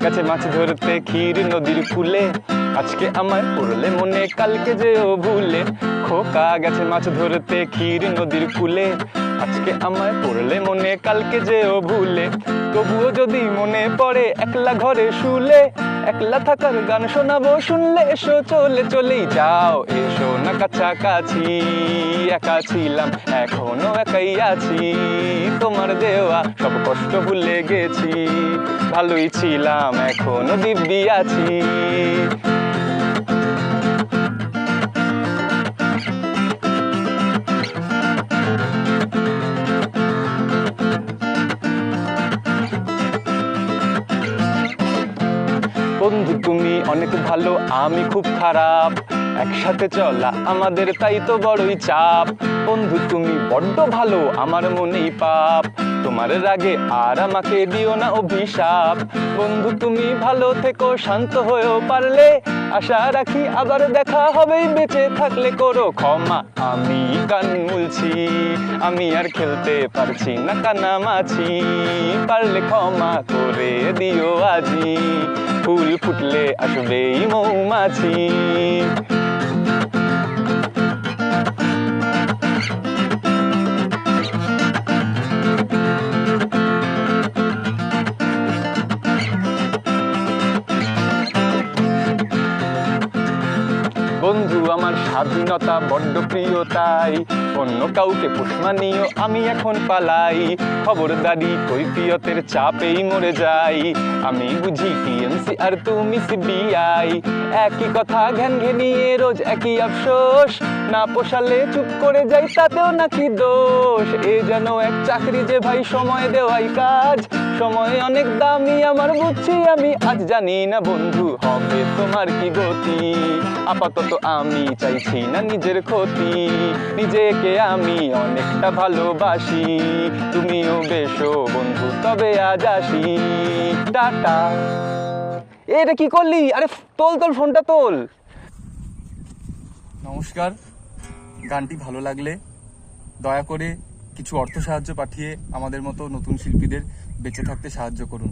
গেছে মাছ ধরতে ক্ষীর নদীর কূলে, আজকে আমায় পড়লে মনে কালকে যেও ভুলে। খোকা গেছে মাছ ধরতে ক্ষীর নদীর কূলে, আজকে আমায় পড়লে মনে কালকে যেও ভুলে। তবুও যদি মনে পড়ে একলা ঘরে শুলে, একলা থাকার গান শোনাবো শুনলে এসো চলে চলেই যাও। এসো না কাছাকাছি, একা ছিলাম এখনো একাই আছি, তোমার দেওয়া সব কষ্ট ভুলে গেছি, ভালোই ছিলাম এখনো দিব্যি আছি। বন্ধু তুমি অনেক ভালো, আমি খুব খারাপ, একসাথে চলা আমাদের তাই তো বড়ই চাপ। বন্ধু তুমি বড্ড ভালো, আমার মনেই পাপ, তোমার রাগে আর আমাকে দিও না অভিশাপ। বন্ধু তুমি ভালো থেকো, শান্ত হয়েও পারলে, আশা রাখি আবার দেখা হবেই বেঁচে থাকলে, করো ক্ষমা আমি কান মুলছি, আমি আর খেলতে পারছি না কানামাছি, পারলে ক্ষমা করে দিও আজি, ফুল ফুটলে আসবেই মৌমাছি। বন্ধু আমার স্বাধীনতা বড্ড প্রিয়, তাই অন্য কাউকে পোষ মানিও আমি এখন পালাই, খবরদারি কৈফিয়তের চাপেই মরে যাই, আমি বুঝি টিএমসি আর তুমি সিবিআই, একই কথা ঘ্যান ঘেনিয়ে রোজ একই আফসোস, না পোষালে চুপ করে যাই তাতেও নাকি দোষ। এ যেন এক চাকরি যে ভাই সময় দেওয়াই কাজ, সময় অনেক দামি আমার বুঝছি আমি আজ, জানি না বন্ধু হবে তোমার কি গতি, আপাতত আমি চাইছি না নিজের ক্ষতি, নিজেকে আমি অনেকটা ভালোবাসি, তুমিও বেশো বন্ধু তবে আজ আসি, টাটা। এটা কি করলি? আরে তোল তোল ফোনটা তোল। নমস্কার, গানটি ভালো লাগলে দয়া করে কিছু অর্থ সাহায্য পাঠিয়ে আমাদের মতো নতুন শিল্পীদের বেঁচে থাকতে সাহায্য করুন।